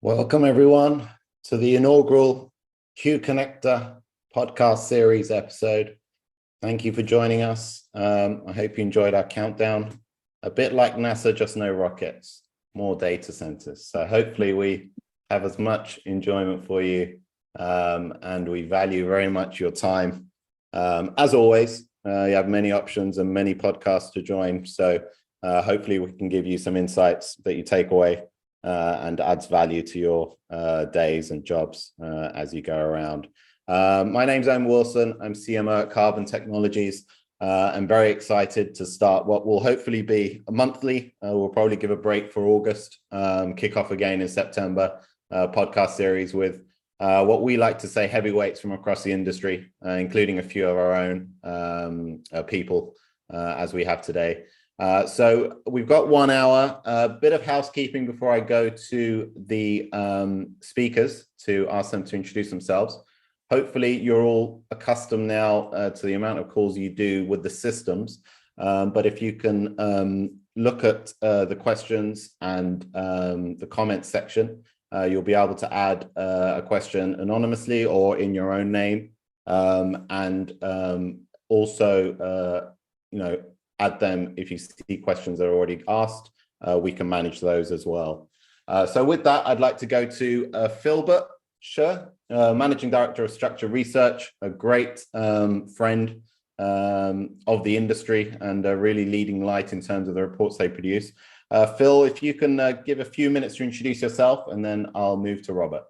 Welcome, everyone, to the inaugural Q Connector Podcast Series episode. Thank you for joining us. I hope you enjoyed our countdown. A bit like NASA, just no rockets, more data centers. So hopefully we have as much enjoyment for you, and we value very much your time. As always, you have many options and many podcasts to join. So hopefully we can give you some insights that you take away and adds value to your days and jobs as you go around. My name's Omer Wilson. I'm CMO at Qarbon Technologies. I'm very excited to start what will hopefully be a monthly. We'll probably give a break for August, kick off again in September, podcast series with what we like to say heavyweights from across the industry, including a few of our own people as we have today. So we've got 1 hour, a bit of housekeeping before I go to the speakers to ask them to introduce themselves. Hopefully you're all accustomed now to the amount of calls you do with the systems. But if you can look at the questions and the comments section, you'll be able to add a question anonymously or in your own name. Also, add them if you see questions that are already asked. We can manage those as well. So with that, I'd like to go to Philbert Shih, Managing Director of Structure Research, a great friend of the industry and a really leading light in terms of the reports they produce. Phil, if you can give a few minutes to introduce yourself, and then I'll move to Robert.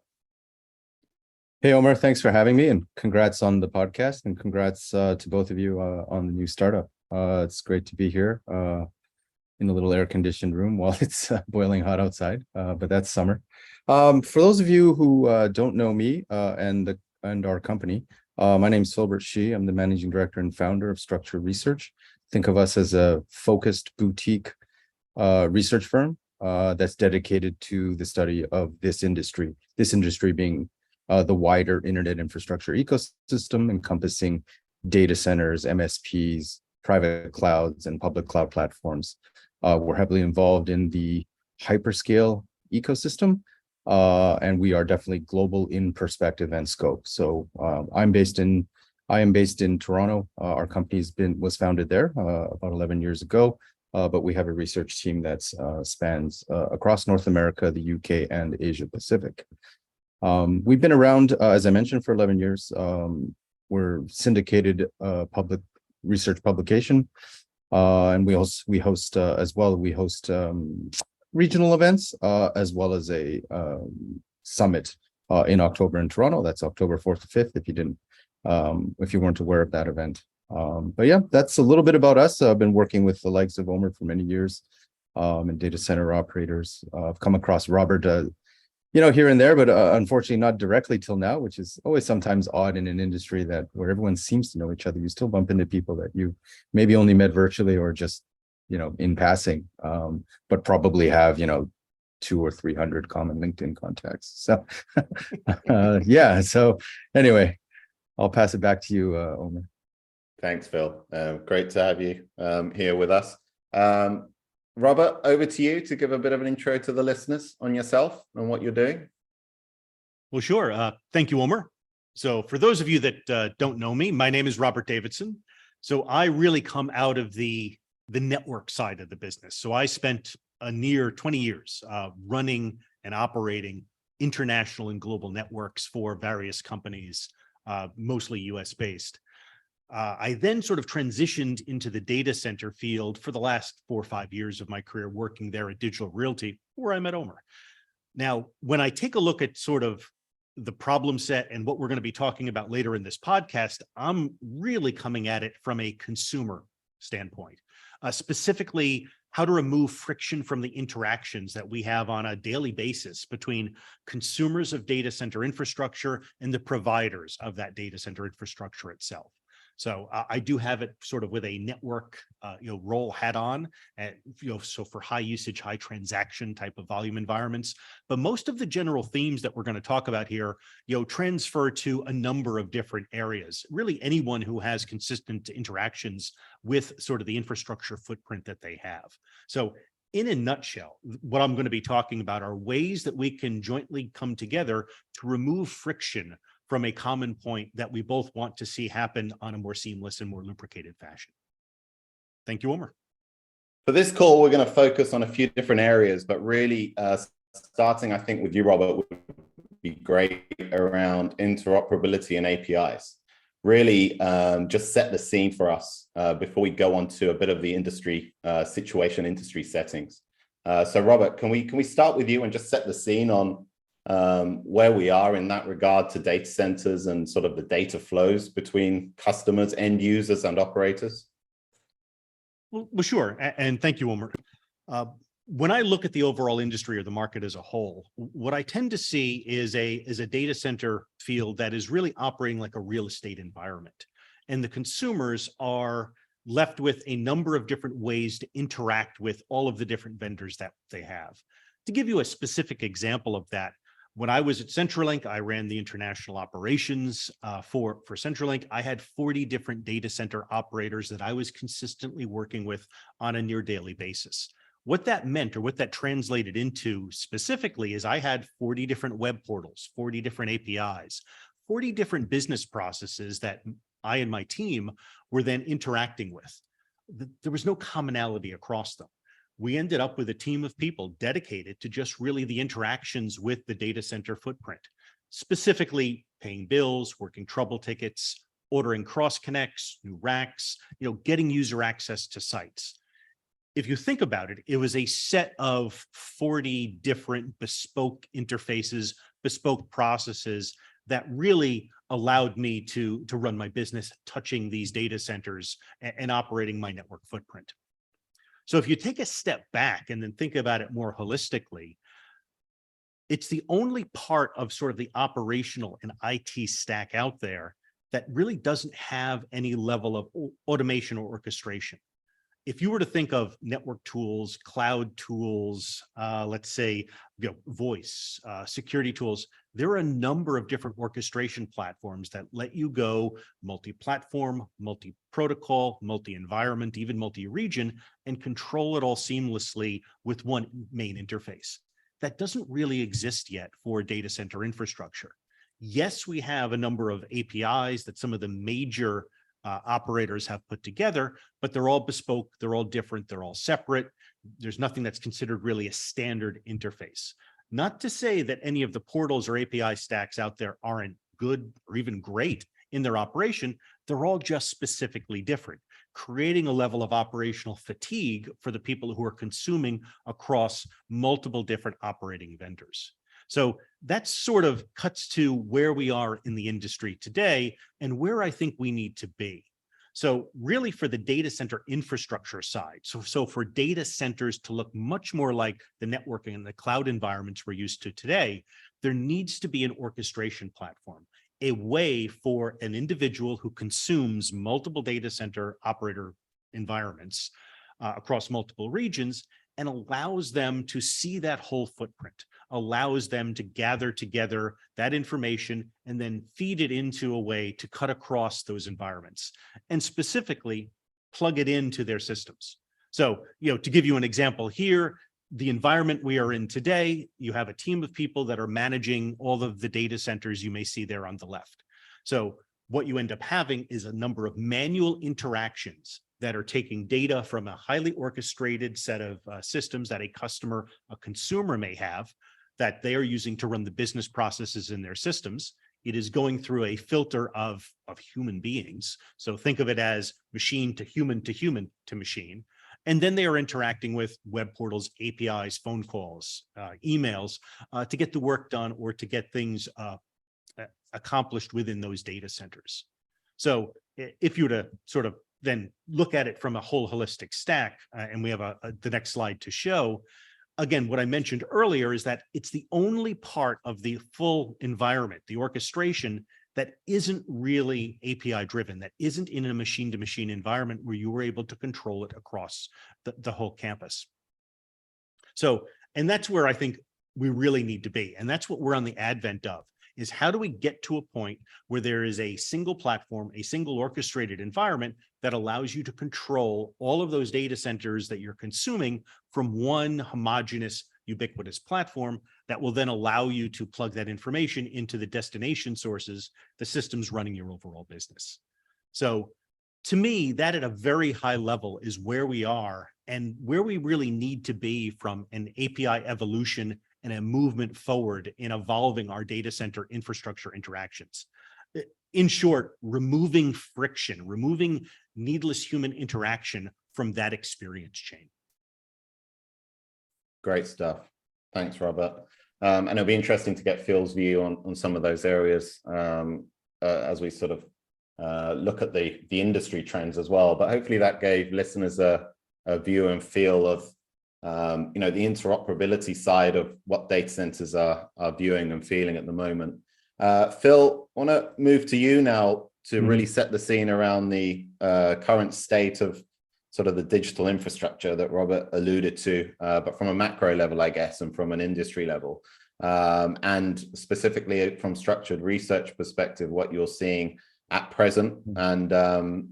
Hey, Omer, thanks for having me, and congrats on the podcast, and congrats to both of you on the new startup. It's great to be here in a little air-conditioned room while it's boiling hot outside, but that's summer. For those of you who don't know me and our company, my name is Philbert Shih. I'm the Managing Director and Founder of Structure Research. Think of us as a focused boutique research firm that's dedicated to the study of this industry being the wider internet infrastructure ecosystem encompassing data centers, MSPs, private clouds, and public cloud platforms. We're heavily involved in the hyperscale ecosystem, and we are definitely global in perspective and scope. So I am based in Toronto. Our company was founded there about 11 years ago, but we have a research team that spans across North America, the UK, and Asia Pacific. We've been around, as I mentioned, for 11 years. We're syndicated public research publication, and we host as well. We host regional events as well as a summit in October in Toronto. That's October 4th to 5th. If you weren't aware of that event. But yeah, that's a little bit about us. I've been working with the likes of Omer for many years, and data center operators. I've come across Robert, here and there, but unfortunately not directly till now, which is always sometimes odd in an industry where everyone seems to know each other. You still bump into people that you maybe only met virtually or just, in passing, but probably have, 200 or 300 common LinkedIn contacts. So, yeah. So anyway, I'll pass it back to you, Omer. Thanks, Phil. Great to have you here with us. Robert, over to you to give a bit of an intro to the listeners on yourself and what you're doing. Well, sure. Thank you, Omer. So for those of you that don't know me, my name is Robert Davidson. So I really come out of the network side of the business. So I spent a near 20 years running and operating international and global networks for various companies, mostly US based. I then sort of transitioned into the data center field for the last 4 or 5 years of my career working there at Digital Realty, where I met Omer. Now, when I take a look at sort of the problem set and what we're going to be talking about later in this podcast, I'm really coming at it from a consumer standpoint, specifically how to remove friction from the interactions that we have on a daily basis between consumers of data center infrastructure and the providers of that data center infrastructure itself. So I do have it sort of with a network, role hat on, so for high usage, high transaction type of volume environments. But most of the general themes that we're going to talk about here, transfer to a number of different areas. Really, anyone who has consistent interactions with sort of the infrastructure footprint that they have. So in a nutshell, what I'm going to be talking about are ways that we can jointly come together to remove friction from a common point that we both want to see happen on a more seamless and more lubricated fashion. Thank you, Omer. For this call, we're going to focus on a few different areas, but really starting, I think, with you, Robert, would be great around interoperability and APIs. Really just set the scene for us before we go on to a bit of the industry situation, industry settings. So Robert, can we start with you and just set the scene on where we are in that regard to data centers and sort of the data flows between customers, end users, and operators? Well, sure. And thank you, Omer. When I look at the overall industry or the market as a whole, what I tend to see is a data center field that is really operating like a real estate environment. And the consumers are left with a number of different ways to interact with all of the different vendors that they have. To give you a specific example of that, when I was at CenturyLink, I ran the international operations for CenturyLink. I had 40 different data center operators that I was consistently working with on a near daily basis. What that meant, or what that translated into specifically, is I had 40 different web portals, 40 different APIs, 40 different business processes that I and my team were then interacting with. There was no commonality across them. We ended up with a team of people dedicated to just really the interactions with the data center footprint, specifically paying bills, working trouble tickets, ordering cross connects, new racks, getting user access to sites. If you think about it, it was a set of 40 different bespoke interfaces, bespoke processes that really allowed me to run my business, touching these data centers and operating my network footprint. So if you take a step back and then think about it more holistically, it's the only part of sort of the operational and IT stack out there that really doesn't have any level of automation or orchestration. If you were to think of network tools, cloud tools, let's say, voice, security tools, there are a number of different orchestration platforms that let you go multi-platform, multi-protocol, multi-environment, even multi-region, and control it all seamlessly with one main interface. That doesn't really exist yet for data center infrastructure. Yes, we have a number of APIs that some of the major operators have put together, but they're all bespoke, they're all different, they're all separate. There's nothing that's considered really a standard interface. Not to say that any of the portals or API stacks out there aren't good or even great in their operation. They're all just specifically different, creating a level of operational fatigue for the people who are consuming across multiple different operating vendors. So that sort of cuts to where we are in the industry today and where I think we need to be. So really for the data center infrastructure side, so for data centers to look much more like the networking and the cloud environments we're used to today, there needs to be an orchestration platform, a way for an individual who consumes multiple data center operator environments across multiple regions and allows them to see that whole footprint, allows them to gather together that information and then feed it into a way to cut across those environments and specifically plug it into their systems. So, to give you an example here, the environment we are in today, you have a team of people that are managing all of the data centers you may see there on the left. So what you end up having is a number of manual interactions that are taking data from a highly orchestrated set of systems that a customer, a consumer may have, that they are using to run the business processes in their systems. It is going through a filter of human beings. So think of it as machine to human to machine. And then they are interacting with web portals, APIs, phone calls, emails to get the work done or to get things accomplished within those data centers. So if you were to sort of then look at it from a whole holistic stack, and we have the next slide to show, again, what I mentioned earlier is that it's the only part of the full environment, the orchestration, that isn't really API driven, that isn't in a machine-to-machine environment where you were able to control it across the whole campus. So, and that's where I think we really need to be. And that's what we're on the advent of. is how do we get to a point where there is a single platform, a single orchestrated environment that allows you to control all of those data centers that you're consuming from one homogeneous, ubiquitous platform that will then allow you to plug that information into the destination sources, the systems running your overall business. So to me, that at a very high level is where we are and where we really need to be from an API evolution and a movement forward in evolving our data center infrastructure interactions. In short, removing friction, removing needless human interaction from that experience chain. Great stuff. Thanks, Robert. And it'll be interesting to get Phil's view on some of those areas as we sort of look at the industry trends as well. But hopefully that gave listeners a view and feel of the interoperability side of what data centers are viewing and feeling at the moment. Phil, I want to move to you now to really set the scene around the current state of sort of the digital infrastructure that Robert alluded to, but from a macro level, I guess, and from an industry level, and specifically from structured research perspective, what you're seeing at present, and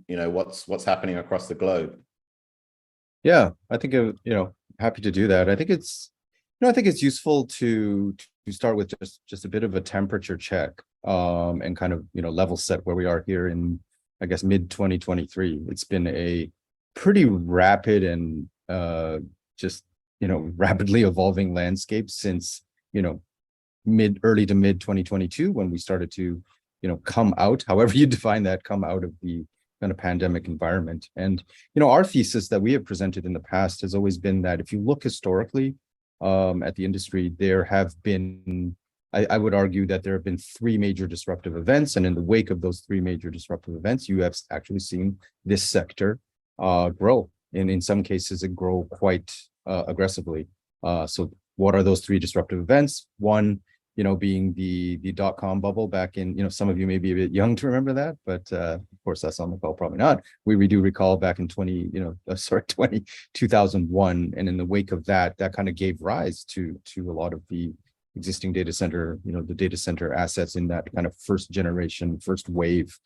what's happening across the globe. Yeah, I think happy to do that. I think it's useful to start with just a bit of a temperature check, and kind of level set where we are here in, I guess, mid 2023. It's been a pretty rapid and rapidly evolving landscape since early to mid 2022, when we started to come out, however you define that, come out of the kind of pandemic environment. And our thesis that we have presented in the past has always been that if you look historically at the industry, there have been, I would argue that there have been three major disruptive events, and in the wake of those three major disruptive events, you have actually seen this sector grow, and in some cases it grow quite aggressively. So what are those three disruptive events? One, being the dot-com bubble back in, some of you may be a bit young to remember that, but of course that's on the call, probably not. We do recall back in 2001, and in the wake of that kind of gave rise to a lot of the existing data center, the data center assets in that kind of first generation, first wave.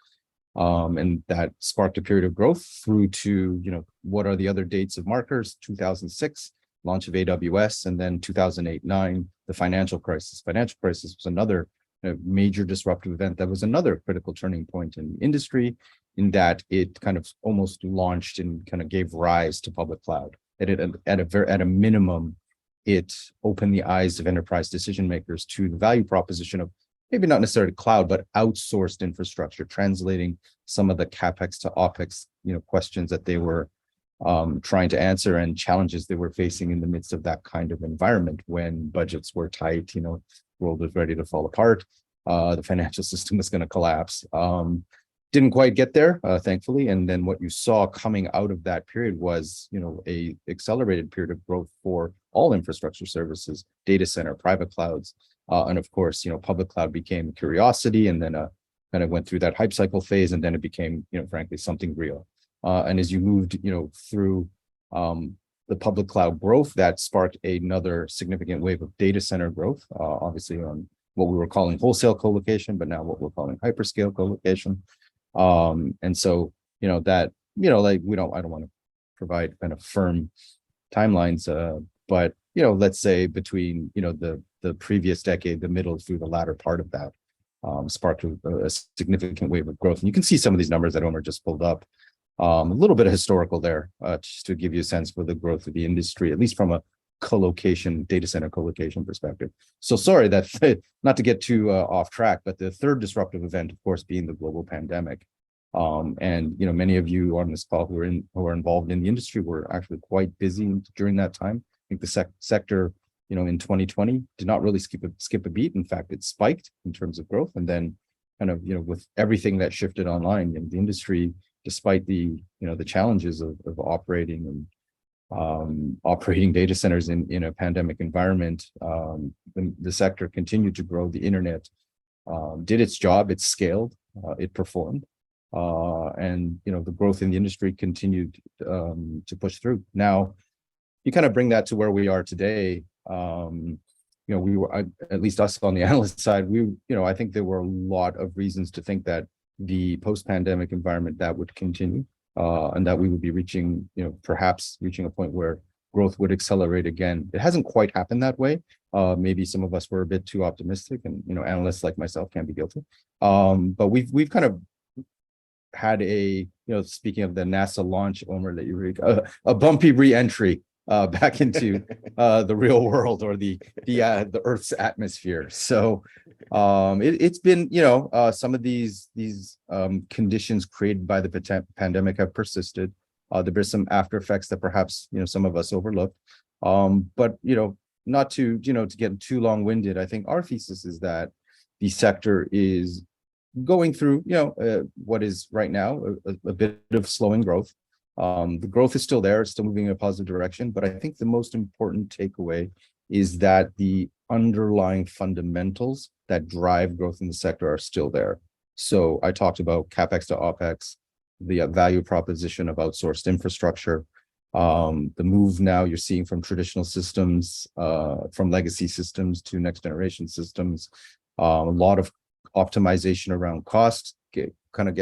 And that sparked a period of growth through to, what are the other dates of markers? 2006, launch of AWS, and then 2008-9, the financial crisis. Financial crisis was another major disruptive event that was another critical turning point in the industry, in that it kind of almost launched and kind of gave rise to public cloud. At a minimum, it opened the eyes of enterprise decision makers to the value proposition of maybe not necessarily cloud, but outsourced infrastructure, translating some of the CapEx to OpEx, questions that they were trying to answer and challenges they were facing in the midst of that kind of environment when budgets were tight, world was ready to fall apart, the financial system was going to collapse. Didn't quite get there, thankfully. And then what you saw coming out of that period was, a accelerated period of growth for all infrastructure services, data center, private clouds. And of course, public cloud became curiosity, and then kind of went through that hype cycle phase, and then it became, frankly, something real. And as you moved, through the public cloud growth, that sparked another significant wave of data center growth, obviously on what we were calling wholesale colocation, but now what we're calling hyperscale colocation. And so, that, I don't want to provide kind of firm timelines, but, let's say between, the previous decade, the middle through the latter part of that, sparked a significant wave of growth. And you can see some of these numbers that Omer just pulled up. A little bit of historical there, just to give you a sense for the growth of the industry, at least from a data center colocation perspective. So sorry, that's not to get too off track, but the third disruptive event, of course, being the global pandemic. And many of you on this call who are involved in the industry were actually quite busy during that time. I think the sector, in 2020 did not really skip a beat. In fact, it spiked in terms of growth, and then kind of with everything that shifted online, the industry, despite the challenges of operating and operating data centers in a pandemic environment, the sector continued to grow. The internet did its job, it scaled, it performed, and the growth in the industry continued to push through. Now, you kind of bring that to where we are today. we were, at least us on the analyst side, I think there were a lot of reasons to think that the post-pandemic environment that would continue, and that we would be reaching, perhaps reaching a point where growth would accelerate again. It hasn't quite happened that way. Maybe some of us were a bit too optimistic, and analysts like myself can be guilty. But we've kind of had a, speaking of the NASA launch, Omer, that you read, a bumpy re-entry back into the real world, or the Earth's atmosphere. So it's been, some of these conditions created by the pandemic have persisted. There been some after effects that perhaps some of us overlooked. But not to to get too long-winded, I think our thesis is that the sector is going through what is right now a bit of slowing growth. The growth is still there, it's still moving in a positive direction, but I think the most important takeaway is that the underlying fundamentals that drive growth in the sector are still there. So I talked about CapEx to OpEx, the value proposition of outsourced infrastructure, the move now you're seeing from traditional systems, from legacy systems to next generation systems, a lot of optimization around cost.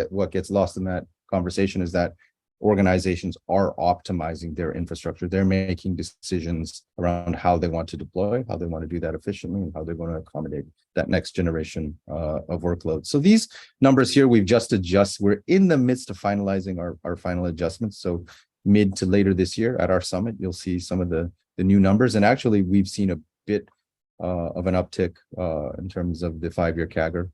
What gets lost in that conversation is that organizations are optimizing their infrastructure. They're making decisions around how they want to deploy, how they want to do that efficiently, and how they're going to accommodate that next generation of workloads. So these numbers here, we've just adjusted. We're in the midst of finalizing our final adjustments. So mid to later this year at our summit, you'll see some of the new numbers. And actually, we've seen a bit of an uptick in terms of the 5-year CAGR,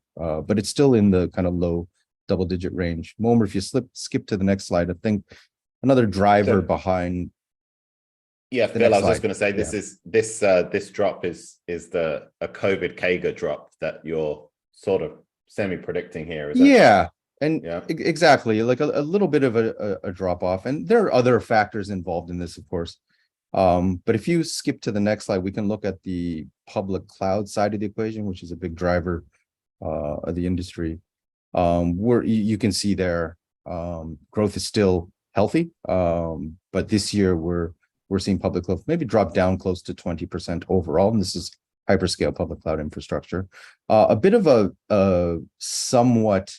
but it's still in the kind of low double-digit range. Omer, if you skip to the next slide, I think another driver behind. Yeah, Phil, I was just going to say this drop is a COVID CAGR drop that you're sort of semi-predicting here. Is that exactly, like a little bit of a drop off, and there are other factors involved in this, of course. But if you skip to the next slide, we can look at the public cloud side of the equation, which is a big driver of the industry. Where you can see there, growth is still healthy, but this year we're seeing public cloud maybe drop down close to 20% overall, and this is hyperscale public cloud infrastructure. A bit of a somewhat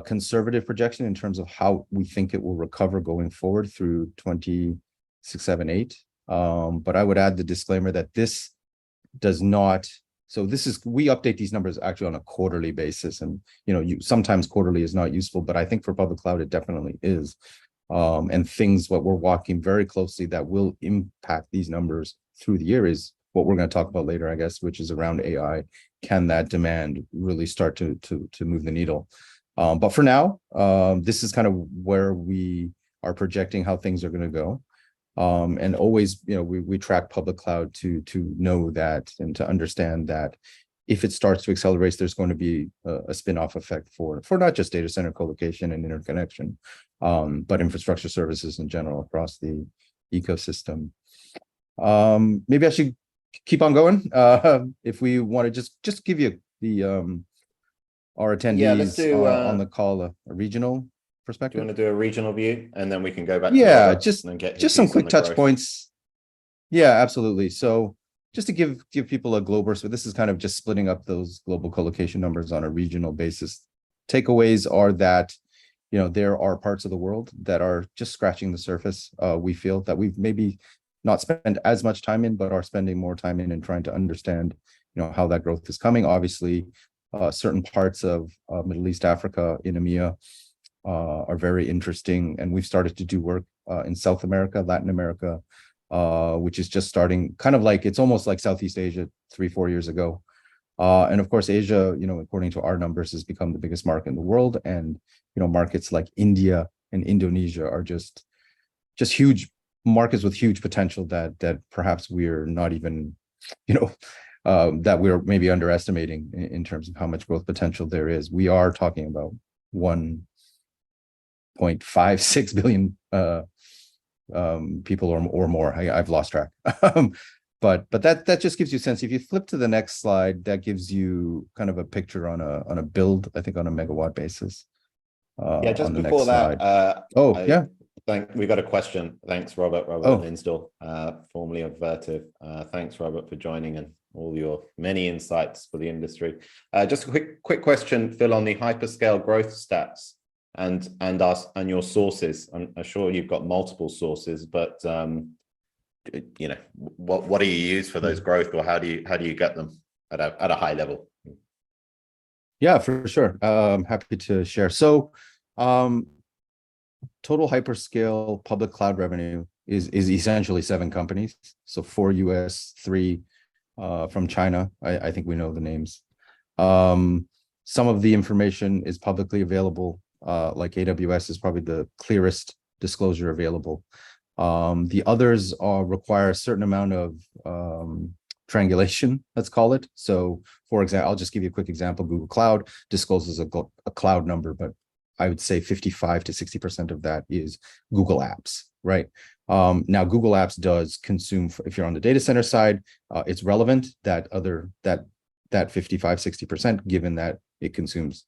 conservative projection in terms of how we think it will recover going forward through 26, 7, 8. But I would add the disclaimer that this does not. So we update these numbers actually on a quarterly basis, and sometimes quarterly is not useful, but I think for public cloud it definitely is. And what we're watching very closely that will impact these numbers through the year is what we're going to talk about later, I guess, which is around AI. Can that demand really start to move the needle? But for now, this is kind of where we are projecting how things are going to go. And always, we track public cloud to know that and to understand that if it starts to accelerate, there's going to be a spin-off effect for not just data center colocation and interconnection, but infrastructure services in general across the ecosystem. Maybe I should keep on going. If we want to just give you our attendees on the call a regional perspective. Do you want to do a regional view, and then we can go back? Just some quick touch points. Yeah, absolutely. So just to give people a global, so this is kind of just splitting up those global colocation numbers on a regional basis. Takeaways are that there are parts of the world that are just scratching the surface. We feel that we've maybe not spent as much time in, but are spending more time in and trying to understand how that growth is coming. Obviously, certain parts of Middle East, Africa, in EMEA, are very interesting, and we've started to do work in South America, Latin America, which is just starting, kind of like it's almost like Southeast Asia 3-4 years ago. And of course, Asia, according to our numbers, has become the biggest market in the world, and markets like India and Indonesia are just huge markets with huge potential that perhaps we're not even, that we're maybe underestimating in terms of how much growth potential there is. We are talking about 1.56 billion people or more. I've lost track. But that just gives you a sense. If you flip to the next slide, that gives you kind of a picture on a build, I think on a megawatt basis. Just before that, We got a question. Thanks, Robert. Robert Linsdell, formerly of Vertiv. Thanks, Robert, for joining and all your many insights for the industry. Just a quick question, Phil, on the hyperscale growth stats and your sources. I'm sure you've got multiple sources, but what do you use for those growth, or how do you get them at a high level? Yeah, for sure. Happy to share. So total hyperscale public cloud revenue is essentially 7 companies. So 4 US, 3 from China. I think we know the names. Some of the information is publicly available, like AWS is probably the clearest disclosure available. The others require a certain amount of triangulation, let's call it. So for example, I'll just give you a quick example. Google Cloud discloses a cloud number, but I would say 55 to 60% of that is Google Apps, right? Now Google Apps does consume, if you're on the data center side, it's relevant that 55, 60%, given that it consumes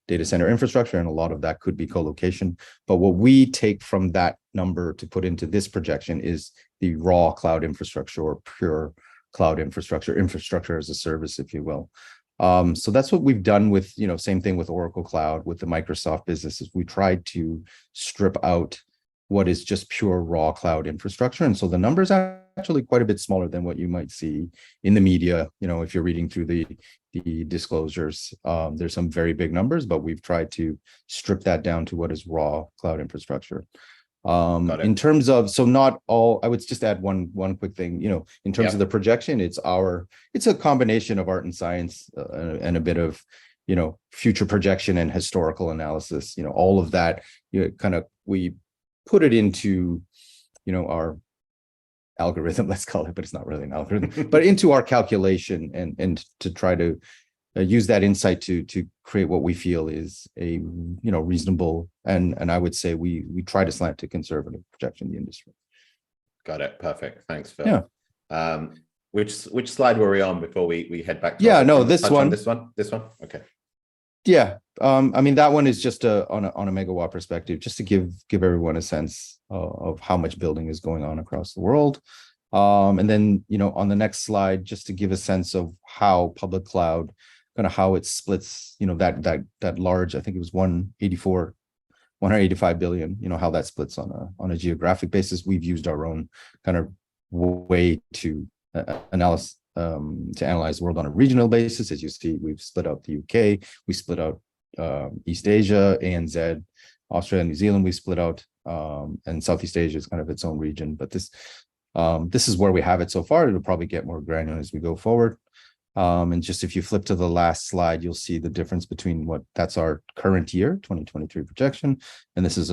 data center infrastructure, and a lot of that could be co-location. But what we take from that number to put into this projection is the raw cloud infrastructure, or pure cloud infrastructure as a service, if you will. So that's what we've done with, same thing with Oracle Cloud, with the Microsoft businesses. We tried to strip out what is just pure raw cloud infrastructure. And so the numbers are actually quite a bit smaller than what you might see in the media. If you're reading through the disclosures, there's some very big numbers, but we've tried to strip that down to what is raw cloud infrastructure. In terms of, so not all, I would just add one quick thing, in terms of the projection, it's a combination of art and science, and a bit of, future projection and historical analysis, all of that, we put it into, our algorithm, let's call it, but it's not really an algorithm, but into our calculation, and to try to use that insight to create what we feel is a reasonable, and I would say we try to slant to conservative projection in the industry. Got it. Perfect. Thanks, Phil. Yeah. Which slide were we on before we head back to this one. This one. Okay. Yeah. That one is just on a megawatt perspective, just to give everyone a sense of how much building is going on across the world. And then, on the next slide, just to give a sense of how public cloud, how it splits, that large, I think it was 185 billion, how that splits on a geographic basis. We've used our own kind of way to analyze the world on a regional basis. As you see, we've split out the UK, we split out East Asia, ANZ, Australia, New Zealand, we split out, and Southeast Asia is kind of its own region. But this is where we have it so far. It'll probably get more granular as we go forward. And just if you flip to the last slide, you'll see the difference between that's our current year, 2023 projection, and this is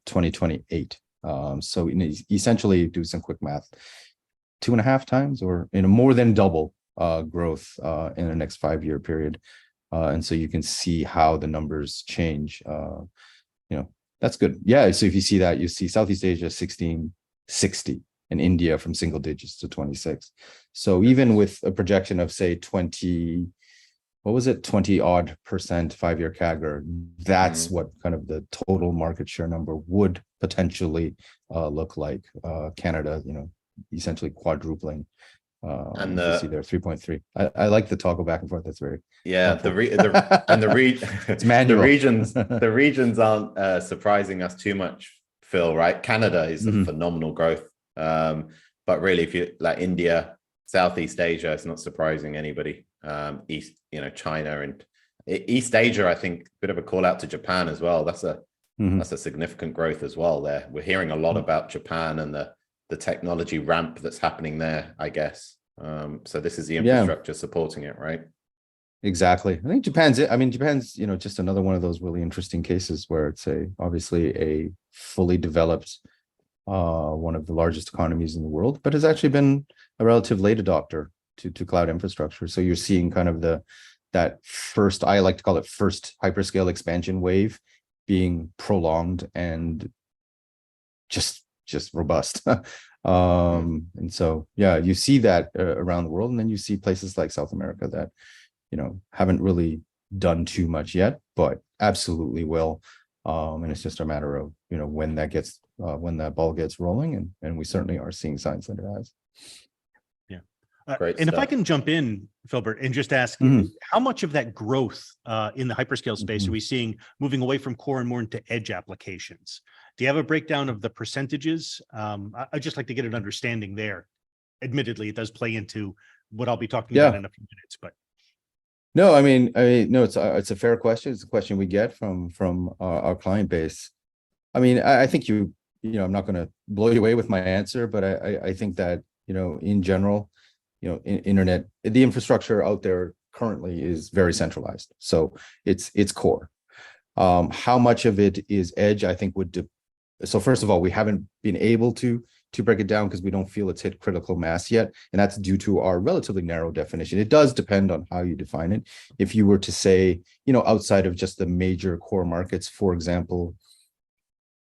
2028. So essentially, do some quick math, 2.5 times, or more than double growth in the next 5-year period. And so you can see how the numbers change. That's good. Yeah. So if you see that, you see Southeast Asia 1660, and India from single digits to 26. So even with a projection of say 20 odd percent 5-year CAGR, that's what kind of the total market share number would potentially look like. Canada, essentially quadrupling. And you see there 3.3. I like the toggle back and forth. That's very helpful. It's manual. The regions aren't surprising us too much, Phil. Right? Canada is a phenomenal growth. But really, if you like India, Southeast Asia, it's not surprising anybody. China and East Asia, I think, a bit of a call out to Japan as well. That's a significant growth as well there. We're hearing a lot about Japan and the technology ramp that's happening there, I guess. So this is the infrastructure supporting it, right? Exactly. I think Japan's just another one of those really interesting cases where it's obviously a fully developed, one of the largest economies in the world, but has actually been a relative late adopter to cloud infrastructure. So you're seeing kind of that first, I like to call it first hyperscale expansion wave, being prolonged and just robust. And so, you see that around the world, and then you see places like South America that, haven't really done too much yet, but absolutely will. And it's just a matter of, when that ball gets rolling, and we certainly are seeing signs that it has. Great And if I stuff. can jump in, Philbert, and just ask, how much of that growth in the hyperscale space are we seeing moving away from core and more into edge applications? Do you have a breakdown of the percentages? I'd just like to get an understanding there. Admittedly, it does play into what I'll be talking about in a few minutes, but. No, I mean, no, it's a fair question. It's a question we get from our client base. I mean, I think I'm not going to blow you away with my answer, but I think that, in general, internet, the infrastructure out there currently is very centralized. So it's core. How much of it is edge, I think so first of all, we haven't been able to break it down because we don't feel it's hit critical mass yet. And that's due to our relatively narrow definition. It does depend on how you define it. If you were to say, outside of just the major core markets, for example,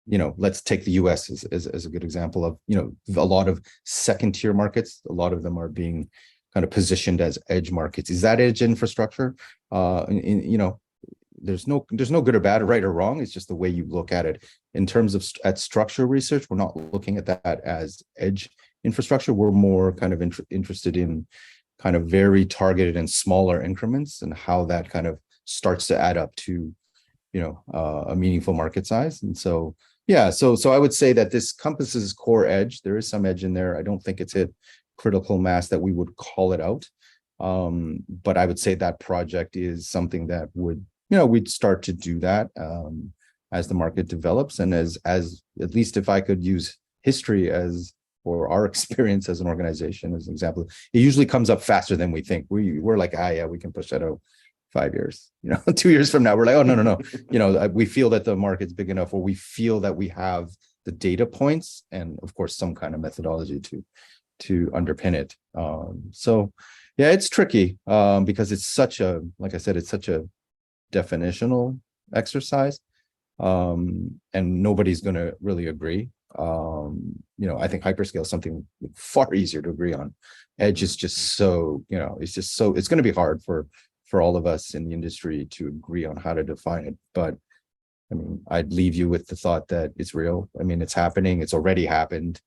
let's take the US as a good example of, a lot of second tier markets. A lot of them are being kind of positioned as edge markets. Is that edge infrastructure? There's no good or bad, right or wrong. It's just the way you look at it. In terms of at structural research, we're not looking at that as edge infrastructure. We're more kind of interested in kind of very targeted and smaller increments, and how that kind of starts to add up to, a meaningful market size. And so, yeah, so I would say that this encompasses core edge. There is some edge in there. I don't think it's hit critical mass that we would call it out. But I would say that project is something that would, we'd start to do that as the market develops, and as at least if I could use history or our experience as an organization as an example, it usually comes up faster than we think. We're like, yeah, we can push that out 5 years. 2 years from now, we're like, oh no. We feel that the market's big enough, or we feel that we have the data points, and of course some kind of methodology to underpin it. So yeah, it's tricky because it's such a, like I said, it's such a definitional exercise, and nobody's going to really agree. I think hyperscale is something far easier to agree on. Edge is just so, it's going to be hard for all of us in the industry to agree on how to define it. But I mean, I'd leave you with the thought that it's real. I mean, it's happening. It's already happened.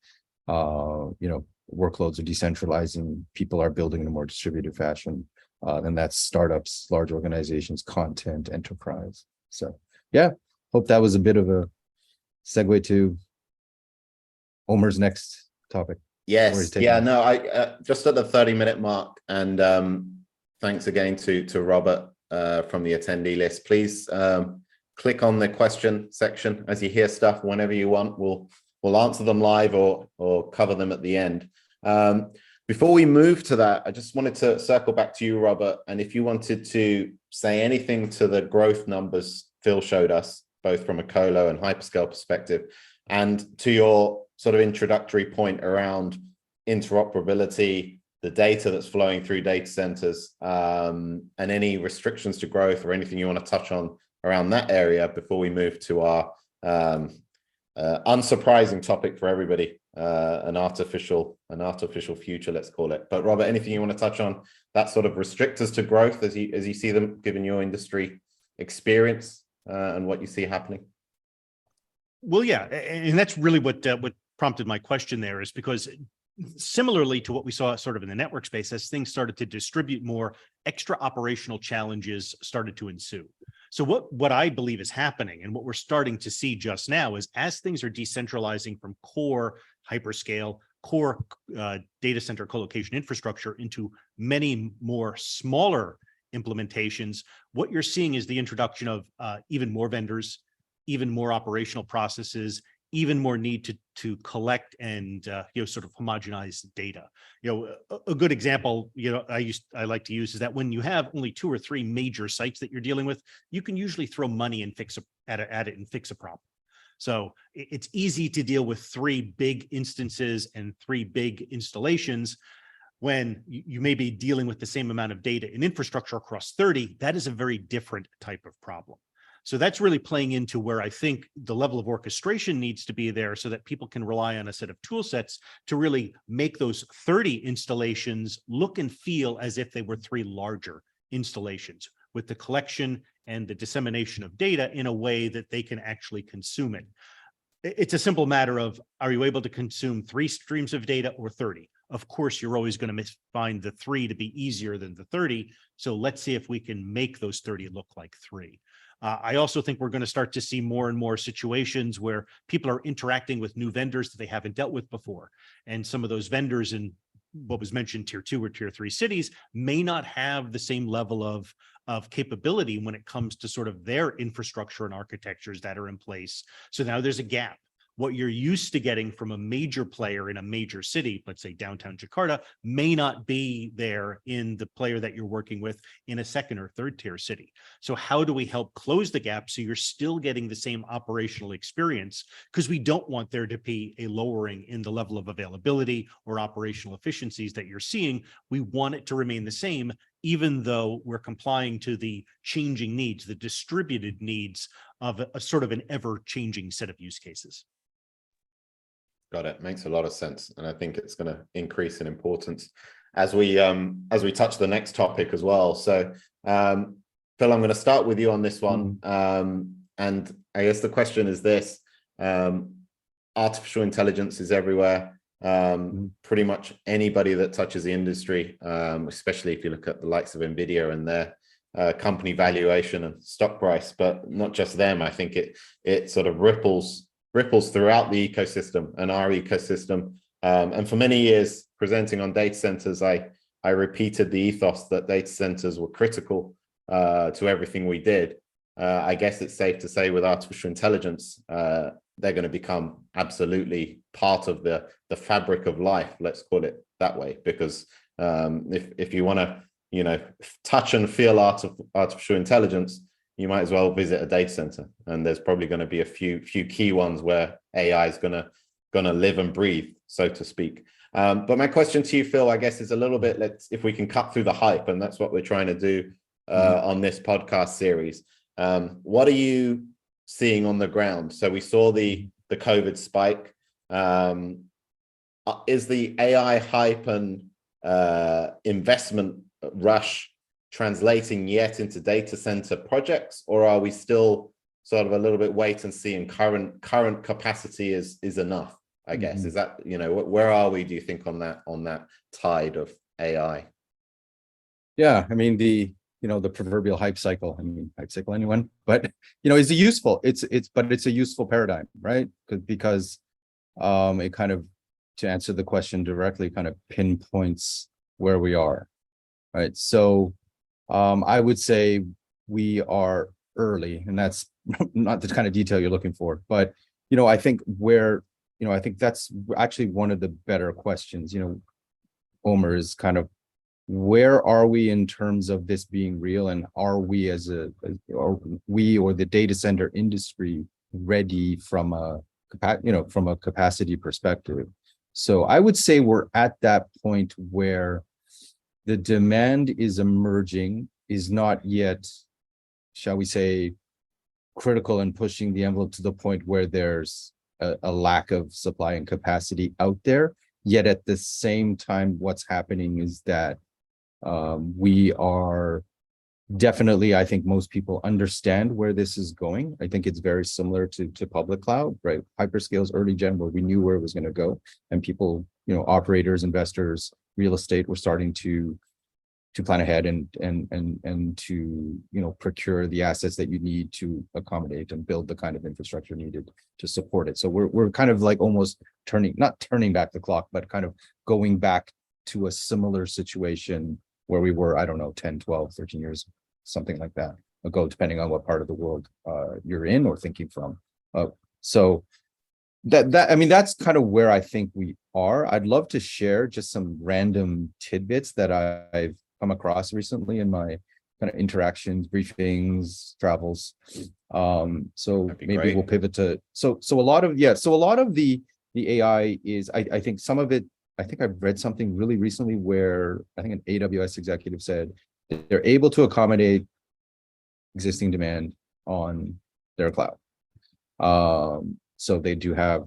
Workloads are decentralizing. People are building in a more distributed fashion. And that's startups, large organizations, content, enterprise. So yeah, hope that was a bit of a segue to Omer's next topic. Yes. Yeah, no, I just at the 30-minute mark, and thanks again to Robert from the attendee list. Please click on the question section as you hear stuff whenever you want. We'll answer them live or cover them at the end. Before we move to that, I just wanted to circle back to you, Robert, and if you wanted to say anything to the growth numbers Phil showed us, both from a colo and hyperscale perspective, and to your sort of introductory point around interoperability, the data that's flowing through data centers, and any restrictions to growth or anything you want to touch on around that area before we move to our unsurprising topic for everybody, an artificial future, let's call it. But Robert, anything you want to touch on that sort of restrictors to growth as you see them, given your industry experience and what you see happening? Well, yeah, and that's really what prompted my question there, is because similarly to what we saw sort of in the network space, as things started to distribute more, extra operational challenges started to ensue. So what I believe is happening, and what we're starting to see just now, is as things are decentralizing from core hyperscale, core data center colocation infrastructure into many more smaller implementations, what you're seeing is the introduction of even more vendors, even more operational processes, even more need to collect and sort of homogenize data. A good example I like to use is that when you have only 2 or 3 major sites that you're dealing with, you can usually throw money and fix at it and fix a problem. So it's easy to deal with 3 big instances and 3 big installations. When you may be dealing with the same amount of data and infrastructure across 30, that is a very different type of problem. So that's really playing into where I think the level of orchestration needs to be there, so that people can rely on a set of tool sets to really make those 30 installations look and feel as if they were 3 larger installations, with the collection and the dissemination of data in a way that they can actually consume it. It's a simple matter of, are you able to consume 3 streams of data or 30? Of course, you're always going to find the 3 to be easier than the 30. So let's see if we can make those 30 look like 3. I also think we're going to start to see more and more situations where people are interacting with new vendors that they haven't dealt with before. And some of those vendors in what was mentioned tier 2 or tier 3 cities may not have the same level of capability when it comes to sort of their infrastructure and architectures that are in place. So now there's a gap. What you're used to getting from a major player in a major city, let's say downtown Jakarta, may not be there in the player that you're working with in a 2nd or 3rd tier city. So how do we help close the gap so you're still getting the same operational experience? Because we don't want there to be a lowering in the level of availability or operational efficiencies that you're seeing. We want it to remain the same, even though we're complying to the changing needs, the distributed needs of a sort of an ever-changing set of use cases. Got it. Makes a lot of sense, and I think it's going to increase in importance as we touch the next topic as well. So, Phil, I'm going to start with you on this one, and I guess the question is this: artificial intelligence is everywhere. Pretty much anybody that touches the industry, especially if you look at the likes of NVIDIA and their company valuation and stock price, but not just them. I think it sort of ripples throughout the ecosystem and our ecosystem. And for many years, presenting on data centers, I repeated the ethos that data centers were critical to everything we did. I guess it's safe to say with artificial intelligence, they're going to become absolutely part of the fabric of life. Let's call it that way, because if you want to, touch and feel artificial intelligence, you might as well visit a data center, and there's probably going to be a few key ones where AI is going to live and breathe, so to speak. But my question to you, Phil, I guess is a little bit, if we can cut through the hype, and that's what we're trying to do on this podcast series. What are you seeing on the ground? So we saw the COVID spike. Is the AI hype and investment rush translating yet into data center projects, or are we still sort of a little bit wait and see, and current capacity is enough, I guess? Is that, where are we, do you think, on that tide of AI? Yeah, I mean, the proverbial hype cycle, anyone, but is a useful, it's a useful paradigm, right? Because it kind of, to answer the question directly, kind of pinpoints where we are, right? So I would say we are early, and that's not the kind of detail you're looking for, but I think I think that's actually one of the better questions, Omer, is kind of, where are we in terms of this being real, and are we or the data center industry ready from a capacity perspective? So I would say we're at that point where the demand is emerging, is not yet, shall we say, critical and pushing the envelope to the point where there's a lack of supply and capacity out there. Yet at the same time, what's happening is that we are definitely, I think most people understand where this is going. I think it's very similar to public cloud, right? Hyperscale's early gen, where we knew where it was going to go, and people, operators, investors, real estate were starting to plan ahead and to procure the assets that you need to accommodate and build the kind of infrastructure needed to support it. So we're kind of like almost not turning back the clock, but kind of going back to a similar situation where we were, 10, 12, 13 years, something like that ago, depending on what part of the world you're in or thinking from. So that's kind of where I think we are. I'd love to share just some random tidbits that I've come across recently in my kind of interactions, briefings, travels. So maybe great. We'll pivot to so a lot of the AI is, I think some of it, I think I've read something really recently where I think an AWS executive said they're able to accommodate existing demand on their cloud. So they do have,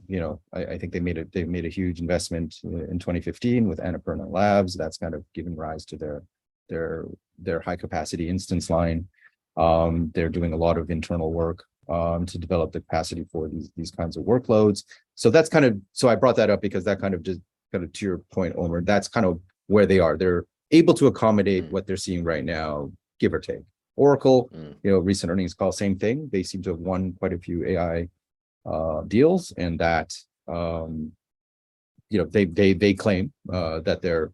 I think they've made a huge investment in 2015 with Annapurna Labs. That's kind of given rise to their high capacity instance line. They're doing a lot of internal work to develop the capacity for these kinds of workloads. So that's kind of, so I brought that up because that kind of just kind of to your point, Omer, that's kind of where they are. They're able to accommodate what they're seeing right now, give or take. Oracle, recent earnings call, same thing. They seem to have won quite a few AI deals, and that they claim that their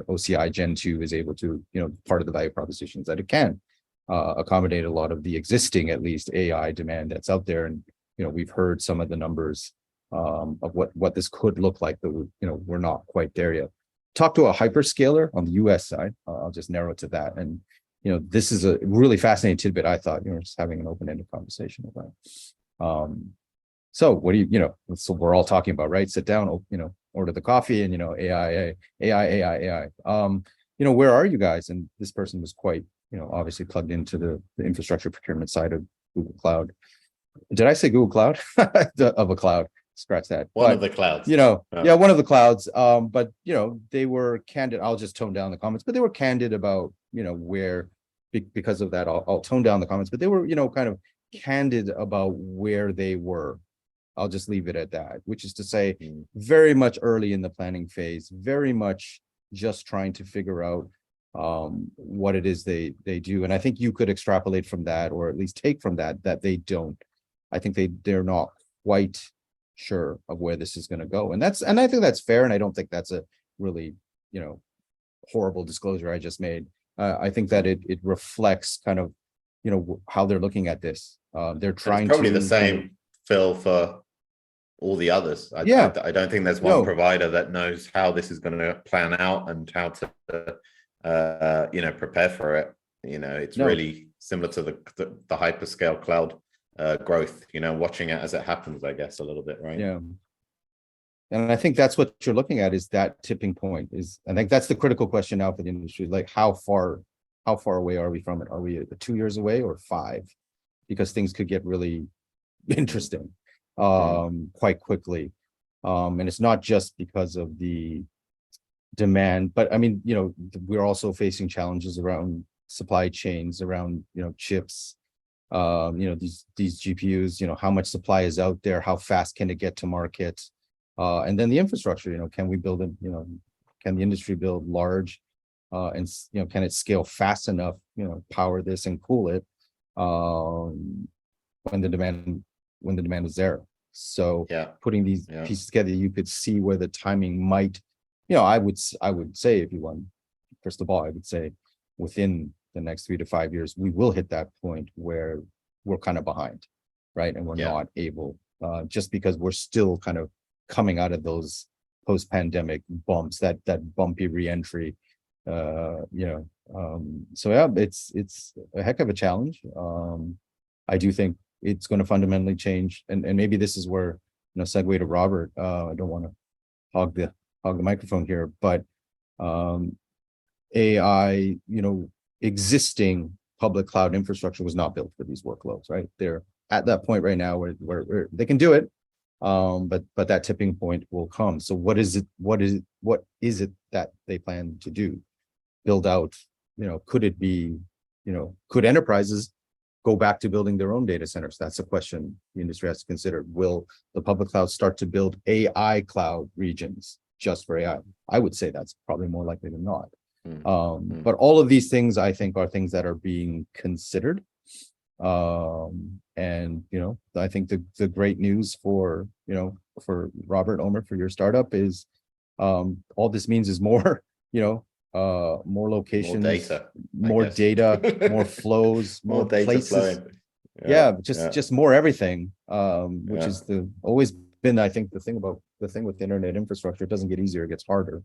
OCI Gen 2 is able to, part of the value proposition is that it can accommodate a lot of the existing, at least, AI demand that's out there. And we've heard some of the numbers of what this could look like, but we're not quite there yet. Talk to a hyperscaler on the US side. I'll just narrow it to that. And this is a really fascinating tidbit. I thought just having an open-ended conversation about. So what do so we're all talking about, right? Sit down, order the coffee, and AI. Where are you guys? And this person was quite obviously plugged into the infrastructure procurement side of Google Cloud. Did I say Google Cloud? Of a cloud? Scratch that. One of the clouds. One of the clouds. But they were candid. I'll just tone down the comments, but they were candid about where. Because of that, I'll tone down the comments. But they were kind of candid about where they were. I'll just leave it at that, which is to say, very much early in the planning phase, very much just trying to figure out what it is they do. And I think you could extrapolate from that, or at least take from that they don't. I think they're not quite sure of where this is going to go. And I think that's fair. And I don't think that's a really, horrible disclosure I just made. I think that it reflects kind of, how they're looking at this. They're trying probably the same, Phil, for all the others. I don't think there's one provider that knows how this is going to plan out and how to prepare for it. It's really similar to the hyperscale cloud growth, watching it as it happens, I guess, a little bit, right? Yeah. And I think that's what you're looking at, is that tipping point. I think that's the critical question now for the industry. Like, how far away are we from it? Are we 2 years away or 5? Because things could get really interesting quite quickly. And it's not just because of the demand, but I mean, we're also facing challenges around supply chains, around, chips, these GPUs, how much supply is out there, how fast can it get to market? And then the infrastructure, can we build can the industry build large and, can it scale fast enough, power this and cool it when the demand is there. So putting these pieces together, you could see where the timing might, I would say, if you want crystal ball, I would say within the next 3 to 5 years, we will hit that point where we're kind of behind, right? And we're not able, just because we're still kind of coming out of those post-pandemic bumps, that bumpy reentry, so it's a heck of a challenge. I do think it's going to fundamentally change, and maybe this is where, segue to Robert. I don't want to hog the microphone here, but AI, existing public cloud infrastructure was not built for these workloads, right? They're at that point right now where they can do it. But that tipping point will come. So what is it that they plan to do? Build out, could it be, could enterprises go back to building their own data centers? That's a question the industry has to consider. Will the public cloud start to build AI cloud regions just for AI? I would say that's probably more likely than not. But all of these things, I think, are things that are being considered. And I think the great news for Robert, Omer, for your startup is all this means is more more locations, more data, more flows, more data places flowing. Just more everything, which is always been, I think, the thing with internet infrastructure. It doesn't get easier, it gets harder.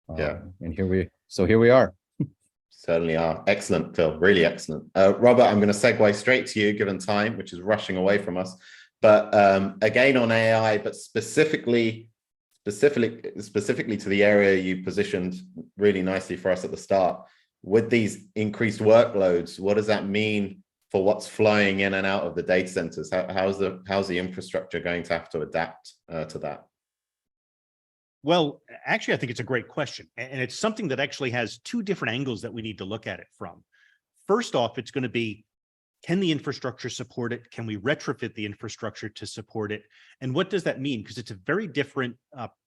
And here we are. Certainly are. Excellent, Phil. Really excellent. Robert, I'm going to segue straight to you, given time, which is rushing away from us. But again, on AI, but specifically to the area you positioned really nicely for us at the start. With these increased workloads, what does that mean for what's flowing in and out of the data centers? How's the infrastructure going to have to adapt to that? Well, actually, I think it's a great question. And it's something that actually has 2 different angles that we need to look at it from. First off, it's going to be, Can the infrastructure support it? Can we retrofit the infrastructure to support it? And what does that mean? Because it's a very different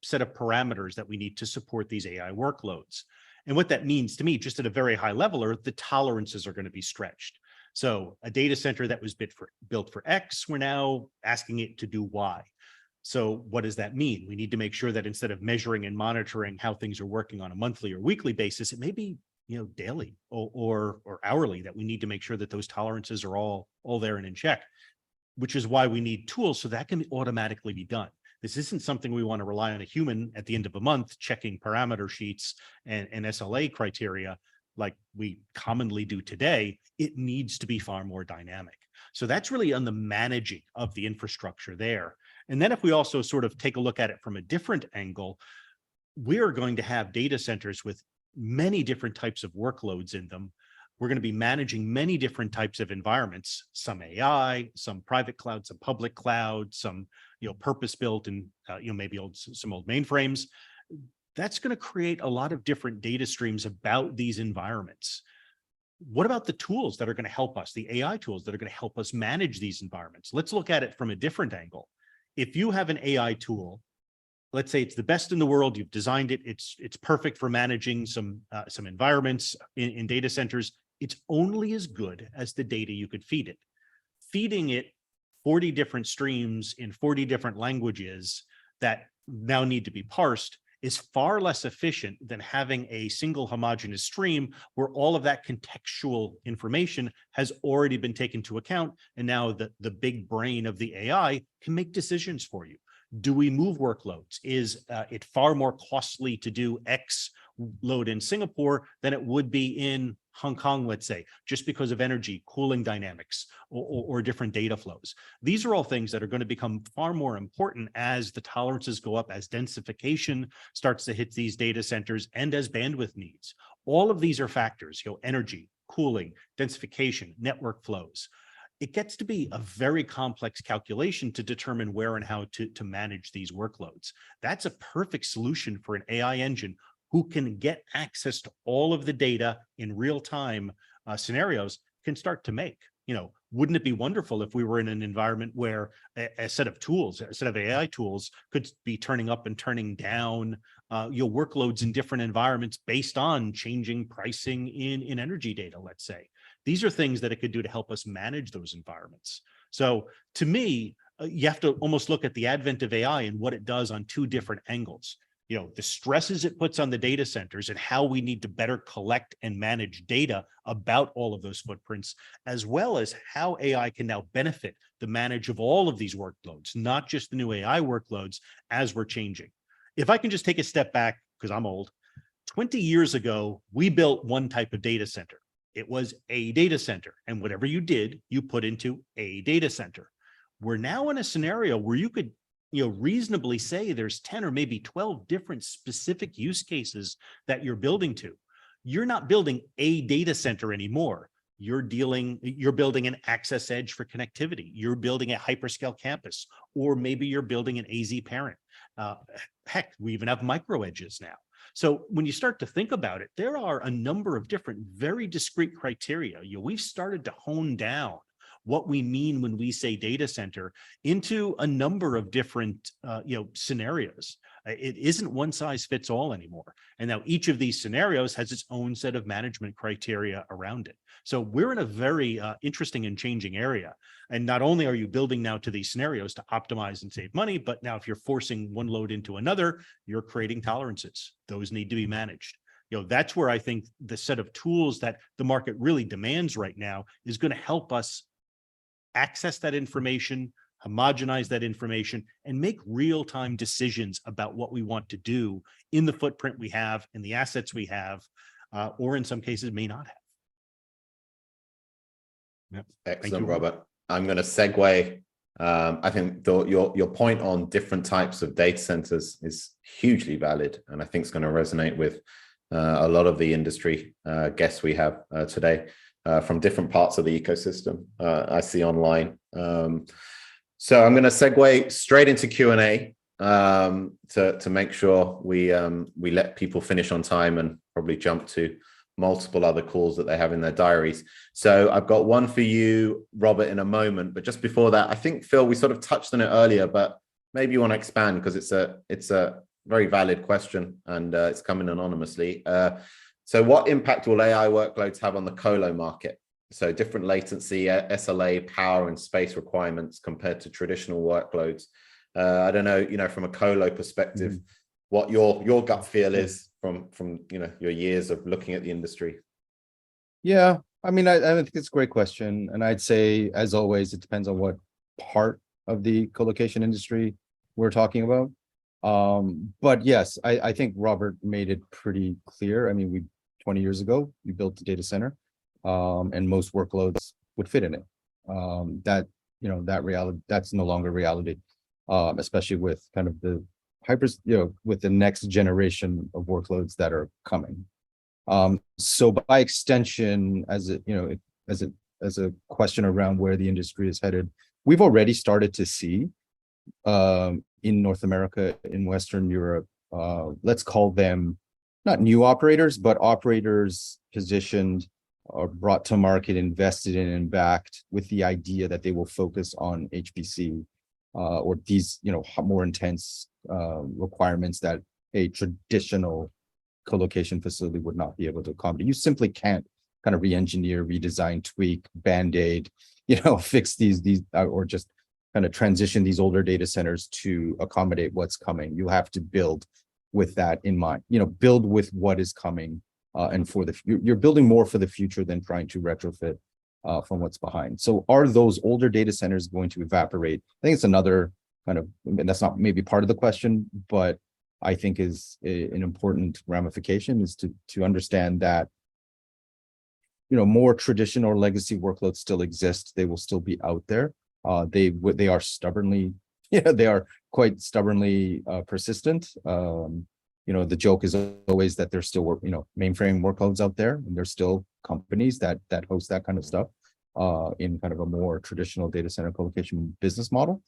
set of parameters that we need to support these AI workloads. And what that means to me, just at a very high level, are the tolerances are going to be stretched. So a data center that was built for X, we're now asking it to do Y. So what does that mean? We need to make sure that instead of measuring and monitoring how things are working on a monthly or weekly basis, it may be daily or hourly, that we need to make sure that those tolerances are all there and in check, which is why we need tools so that can automatically be done. This isn't something we want to rely on a human at the end of a month checking parameter sheets and SLA criteria like we commonly do today. It needs to be far more dynamic. So that's really on the managing of the infrastructure there. And then if we also sort of take a look at it from a different angle, we're going to have data centers with many different types of workloads in them. We're going to be managing many different types of environments, some AI, some private cloud, some public cloud, some purpose-built and maybe some old mainframes. That's going to create a lot of different data streams about these environments. What about the tools that are going to help us, the AI tools that are going to help us manage these environments? Let's look at it from a different angle. If you have an AI tool, let's say it's the best in the world, you've designed it, it's perfect for managing some environments in data centers, it's only as good as the data you could feed it. Feeding it 40 different streams in 40 different languages that now need to be parsed is far less efficient than having a single homogeneous stream where all of that contextual information has already been taken into account. And now the big brain of the AI can make decisions for you. Do we move workloads? Is it far more costly to do X load in Singapore than it would be in Hong Kong, let's say, just because of energy, cooling dynamics, or different data flows? These are all things that are going to become far more important as the tolerances go up, as densification starts to hit these data centers, and as bandwidth needs. All of these are factors, energy, cooling, densification, network flows. It gets to be a very complex calculation to determine where and how to manage these workloads. That's a perfect solution for an AI engine who can get access to all of the data in real time scenarios can start to make. Wouldn't it be wonderful if we were in an environment where a set of tools, a set of AI tools could be turning up and turning down workloads in different environments based on changing pricing in energy data, let's say. These are things that it could do to help us manage those environments. So to me, you have to almost look at the advent of AI and what it does on two different angles. The stresses it puts on the data centers and how we need to better collect and manage data about all of those footprints, as well as how AI can now benefit the manage of all of these workloads, not just the new AI workloads as we're changing. If I can just take a step back, because I'm old, 20 years ago, we built one type of data center. It was a data center, and whatever you did, you put into a data center. We're now in a scenario where you could reasonably say there's 10 or maybe 12 different specific use cases that you're building to. You're not building a data center anymore. You're building an access edge for connectivity. You're building a hyperscale campus, or maybe you're building an AZ parent. Heck, we even have micro edges now. So when you start to think about it, there are a number of different, very discrete criteria. We've started to hone down what we mean when we say data center into a number of different scenarios. It isn't one size fits all anymore. And now each of these scenarios has its own set of management criteria around it. So we're in a very interesting and changing area. And not only are you building now to these scenarios to optimize and save money, but now if you're forcing one load into another, you're creating tolerances. Those need to be managed. That's where I think the set of tools that the market really demands right now is going to help us access that information, homogenize that information, and make real-time decisions about what we want to do in the footprint we have, in the assets we have, or in some cases may not have. Yep. Excellent, Robert. I'm going to segue. I think your point on different types of data centers is hugely valid, and I think it's going to resonate with a lot of the industry guests we have today. From different parts of the ecosystem I see online. So I'm going to segue straight into Q&A to make sure we let people finish on time and probably jump to multiple other calls that they have in their diaries. So I've got one for you, Robert, in a moment. But just before that, I think, Phil, we sort of touched on it earlier, but maybe you want to expand because it's a very valid question, and it's coming anonymously. So what impact will AI workloads have on the colo market? So different latency, SLA, power, and space requirements compared to traditional workloads. I don't know, from a colo perspective, what your gut feel is from your years of looking at the industry. Yeah, I mean, I think it's a great question, and I'd say, as always, it depends on what part of the colocation industry we're talking about. But yes, I think Robert made it pretty clear. I mean, 20 years ago, we built a data center, and most workloads would fit in it. That reality, that's no longer reality, especially with kind of the with the next generation of workloads that are coming. So by extension, as a question around where the industry is headed, we've already started to see in North America, in Western Europe, let's call them not new operators, but operators positioned or brought to market, invested in and backed with the idea that they will focus on HPC or these, more intense requirements that a traditional colocation facility would not be able to accommodate. You simply can't kind of re-engineer, redesign, tweak, band-aid, fix these or just kind of transition these older data centers to accommodate what's coming. You have to build with that in mind, build with what is coming, and you're building more for the future than trying to retrofit from what's behind. So are those older data centers going to evaporate? I think it's another kind of, and that's not maybe part of the question, but I think is an important ramification is to understand that, more traditional or legacy workloads still exist. They will still be out there. They are stubbornly, they are quite stubbornly persistent. The joke is always that there's still mainframe workloads out there, and there's still companies that host that kind of stuff in kind of a more traditional data center colocation business model.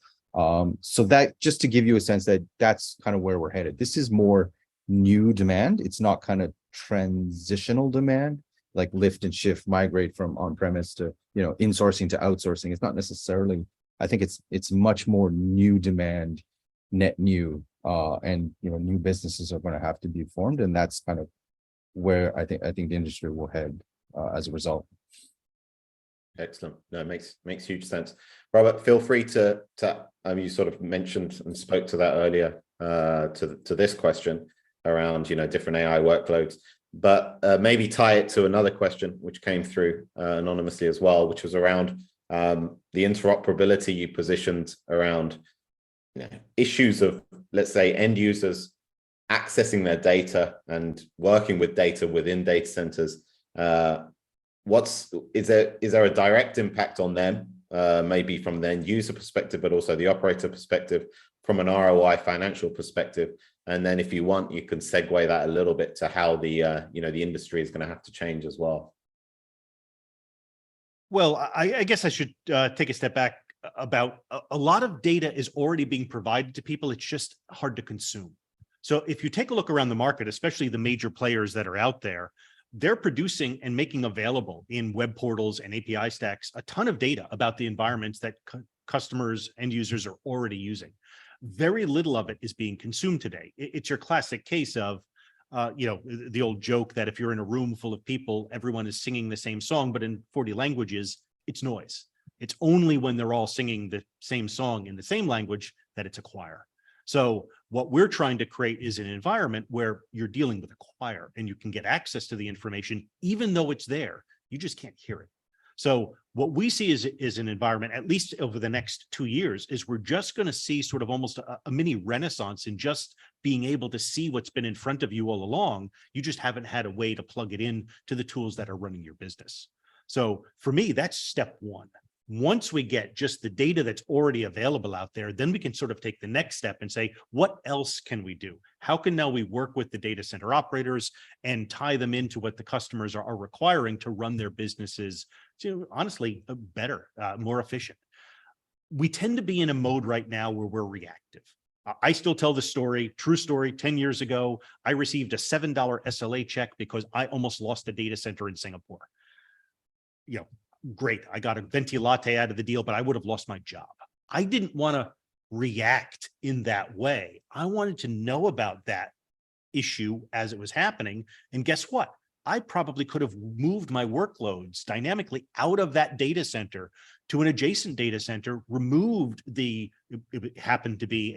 So that, just to give you a sense that that's kind of where we're headed. This is more new demand. It's not kind of transitional demand, like lift and shift, migrate from on-premise to, insourcing to outsourcing. It's not necessarily, I think it's much more new demand, net new, and, new businesses are going to have to be formed. And that's kind of where I think the industry will head as a result. Excellent. No, it makes huge sense. Robert, feel free to you sort of mentioned and spoke to that earlier to this question around different AI workloads, but maybe tie it to another question which came through anonymously as well, which was around the interoperability you positioned around issues of, let's say, end users accessing their data and working with data within data centers. Is there a direct impact on them, maybe from the end user perspective, but also the operator perspective, from an ROI financial perspective? And then if you want, you can segue that a little bit to how the industry is going to have to change as well. Well, I guess I should take a step back. About a lot of data is already being provided to people. It's just hard to consume. So if you take a look around the market, especially the major players that are out there, they're producing and making available in web portals and API stacks a ton of data about the environments that customers, end users are already using. Very little of it is being consumed today. It's your classic case of, the old joke that if you're in a room full of people, everyone is singing the same song, but in 40 languages, it's noise. It's only when they're all singing the same song in the same language that it's a choir. So what we're trying to create is an environment where you're dealing with a choir and you can get access to the information, even though it's there, you just can't hear it. So what we see is an environment, at least over the next 2 years, is we're just going to see sort of almost a mini renaissance in just being able to see what's been in front of you all along. You just haven't had a way to plug it in to the tools that are running your business. So for me, that's step one. Once we get just the data that's already available out there, then we can sort of take the next step and say, what else can we do? How can now we work with the data center operators and tie them into what the customers are requiring to run their businesses to, honestly, better, more efficient? We tend to be in a mode right now where we're reactive. I still tell the story, true story. 10 years ago, I received a $7 SLA check because I almost lost a data center in Singapore. Great. I got a venti latte out of the deal, but I would have lost my job. I didn't want to react in that way. I wanted to know about that issue as it was happening. And guess what? I probably could have moved my workloads dynamically out of that data center to an adjacent data center, removed it happened to be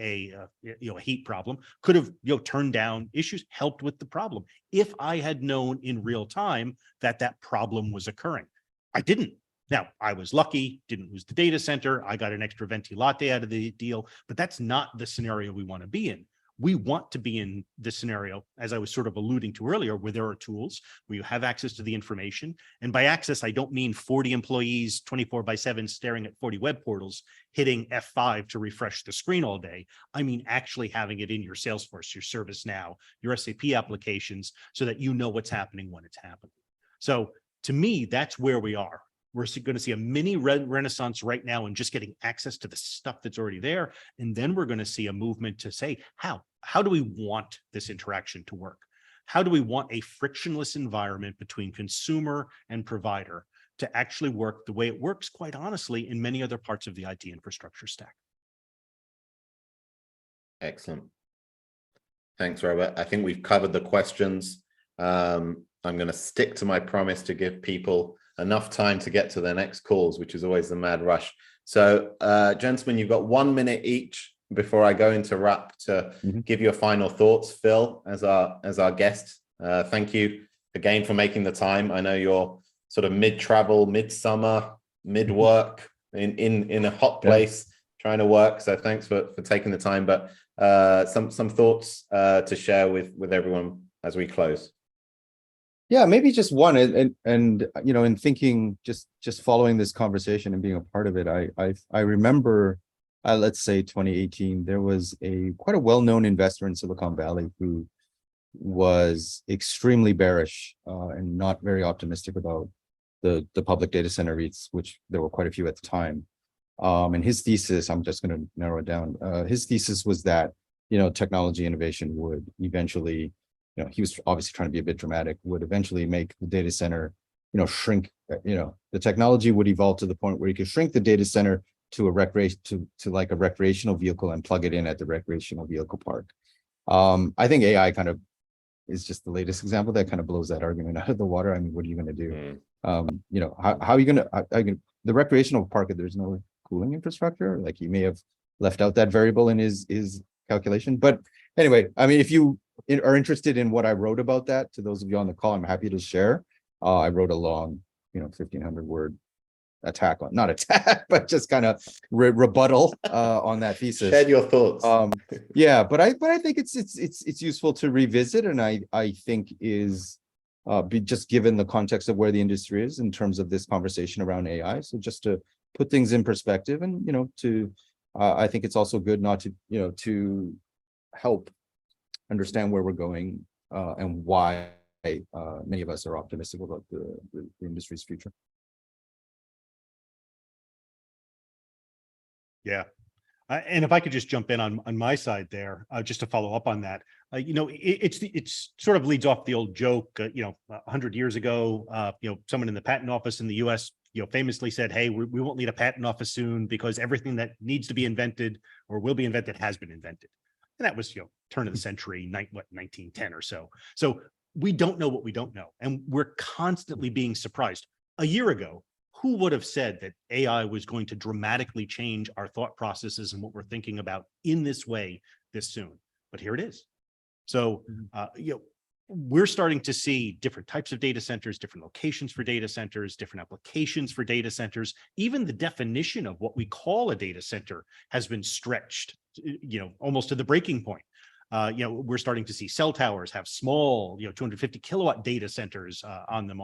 a heat problem, could have turned down issues, helped with the problem if I had known in real time that problem was occurring. I didn't. Now, I was lucky, didn't lose the data center. I got an extra venti latte out of the deal, but that's not the scenario we want to be in. We want to be in this scenario, as I was sort of alluding to earlier, where there are tools, where you have access to the information. And by access, I don't mean 40 employees 24/7 staring at 40 web portals, hitting F5 to refresh the screen all day. I mean actually having it in your Salesforce, your ServiceNow, your SAP applications, so that you know what's happening when it's happening. So to me, that's where we are. We're going to see a mini renaissance right now in just getting access to the stuff that's already there. And then we're going to see a movement to say, how do we want this interaction to work? How do we want a frictionless environment between consumer and provider to actually work the way it works, quite honestly, in many other parts of the IT infrastructure stack? Excellent. Thanks, Robert. I think we've covered the questions. I'm going to stick to my promise to give people enough time to get to their next calls, which is always the mad rush. So, gentlemen, you've got 1 minute each before I go into wrap to give your final thoughts. Phil, as our guest, thank you again for making the time. I know you're sort of mid-travel, mid-summer, mid-work in a hot place trying to work. So thanks for taking the time. But some thoughts to share with everyone as we close. Yeah, maybe just one, and in thinking, just following this conversation and being a part of it, I remember, let's say 2018, there was quite a well-known investor in Silicon Valley who was extremely bearish and not very optimistic about the public data center REITs, which there were quite a few at the time. And his thesis, I'm just going to narrow it down. His thesis was that technology innovation would eventually, he was obviously trying to be a bit dramatic, would eventually make the data center, shrink. The technology would evolve to the point where you could shrink the data center to like a recreational vehicle and plug it in at the recreational vehicle park. I think AI kind of is just the latest example that kind of blows that argument out of the water. I mean, what are you going to do? How are you going to? The recreational park, there's no cooling infrastructure. Like, he may have left out that variable in his calculation. But anyway, I mean, if you are interested in what I wrote about that, to those of you on the call, I'm happy to share. I wrote a long, 1,500 word attack on, not attack, but just kind of rebuttal on that thesis. Share your thoughts. Yeah, but I think it's useful to revisit, and I think is just given the context of where the industry is in terms of this conversation around AI. So just to put things in perspective, and I think it's also good not to to help understand where we're going and why many of us are optimistic about the industry's future. Yeah. And if I could just jump in on my side there, just to follow up on that, it's sort of leads off the old joke, 100 years ago, someone in the patent office in the US, famously said, hey, we won't need a patent office soon because everything that needs to be invented or will be invented has been invented. And that was, turn of the century, 1910 or so. So we don't know what we don't know. And we're constantly being surprised. A year ago, who would have said that AI was going to dramatically change our thought processes and what we're thinking about in this way this soon? But here it is. So, we're starting to see different types of data centers, different locations for data centers, different applications for data centers. Even the definition of what we call a data center has been stretched, almost to the breaking point. We're starting to see cell towers have small, 250 kilowatt data centers on them,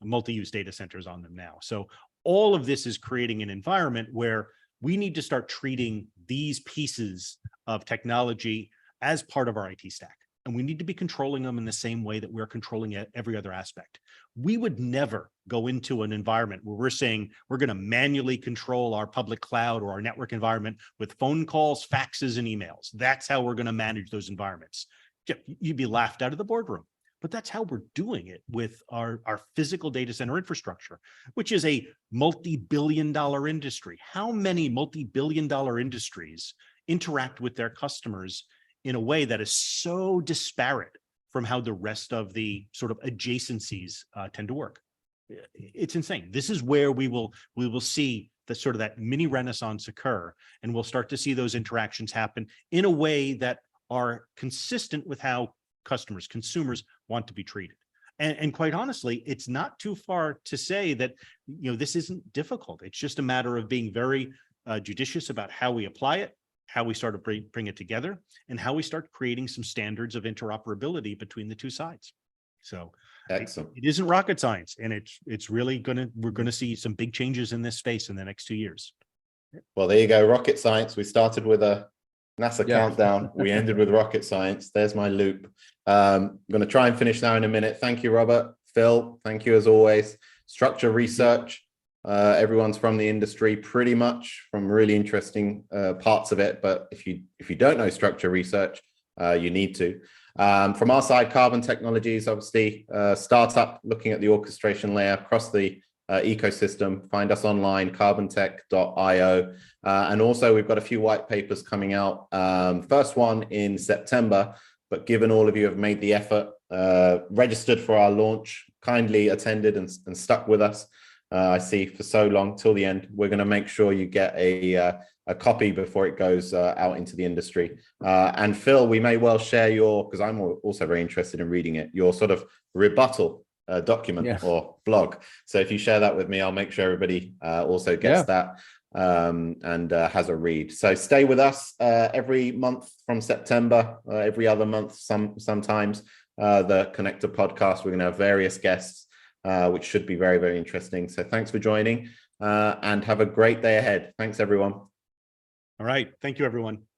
multi-use data centers on them now. So all of this is creating an environment where we need to start treating these pieces of technology as part of our IT stack. and we need to be controlling them in the same way that we're controlling every other aspect. We would never go into an environment where we're saying we're going to manually control our public cloud or our network environment with phone calls, faxes, and emails. That's how we're going to manage those environments. You'd be laughed out of the boardroom. But that's how we're doing it with our physical data center infrastructure, which is a multi-billion-dollar industry. How many multi-billion-dollar industries interact with their customers in a way that is so disparate from how the rest of the sort of adjacencies tend to work? It's insane. This is where we will see the sort of that mini renaissance occur, and we'll start to see those interactions happen in a way that are consistent with how customers, consumers want to be treated. And quite honestly, it's not too far to say that, this isn't difficult. It's just a matter of being very judicious about how we apply it, how we start to bring it together, and how we start creating some standards of interoperability between the two sides. So excellent. It isn't rocket science, and it's really we're gonna see some big changes in this space in the next 2 years. Well, there you go. Rocket science. We started with a NASA countdown. We ended with rocket science. There's my loop. I'm going to try and finish now in a minute. Thank you, Robert. Phil, thank you as always. Structure research. Everyone's from the industry, pretty much, from really interesting parts of it. But if you don't know structure research, you need to. From our side, Qarbon Technologies, obviously, startup looking at the orchestration layer across the ecosystem. Find us online, qarbontech.io. And also we've got a few white papers coming out. First one in September, but given all of you have made the effort, registered for our launch, kindly attended and stuck with us, I see for so long till the end, we're going to make sure you get a copy before it goes out into the industry. And Phil, we may well share because I'm also very interested in reading it, your sort of rebuttal document or blog. So if you share that with me, I'll make sure everybody also gets that and has a read. So stay with us every month from September, every other month, sometimes the Connector podcast. We're going to have various guests, which should be very, very interesting. So thanks for joining and have a great day ahead. Thanks, everyone. All right. Thank you, everyone.